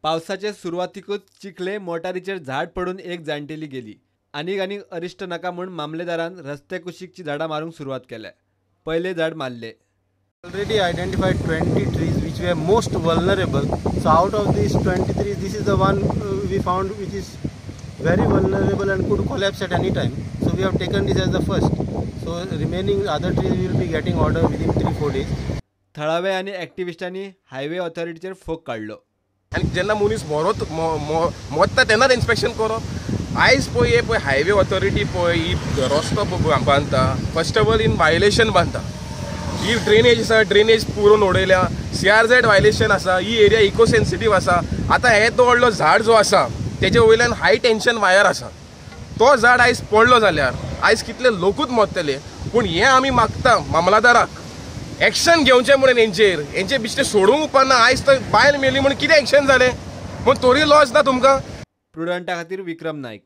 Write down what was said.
पावसाच्या सुरवातीकूच चिखले मोटारीचेर झाड पडून एक जाणटेली गेली. आनीक अरिश्ट नाका म्हूण मामलेदारान रस्ते कुशीकची झाडां मारूंक सुरवात केल्या. पयले झाड मारले. Already identified 20 trees which were most vulnerable. So out of these 20 trees, this is the one we found which is very vulnerable and could collapse at any time. So we have taken this as the first. So remaining other trees we will be getting order within 3-4 days. थळावे आनी एक्टिविस्टांनी highway ऑथॉरिटीचेर fog काडलो. आनी जेन्ना मनीस मोत्ता तेन्नाच inspection करप. आयज पळय हायवे ऑथॉरिटी पळय ही रस्तो बांदता. First of all in violation बांदता. ही ड्रेनेज आसा, ड्रेनेज पुरून उडयल्या. CRZ वायलेशन आसा. ही एरिया इको सेन्सिटीव आसा. आतां हे तो व्हडलो झाड जो आसा तेजे वयल्यान हाय टेन्शन वायर आसा. तो झाड आयज पडलो जाल्यार आयज कितले लोकूच मरतले. पूण हे आमी मागता मामलादाराक एक्शन घेवचें म्हणून हेंचे बिश्टे सोडूंक उपरना. आयज तर बायल मेली म्हणून कितें एक्शन जालें म्हूण तोरी लॉस ना तुमकां. प्रुडंटा खातीर विक्रम नायक.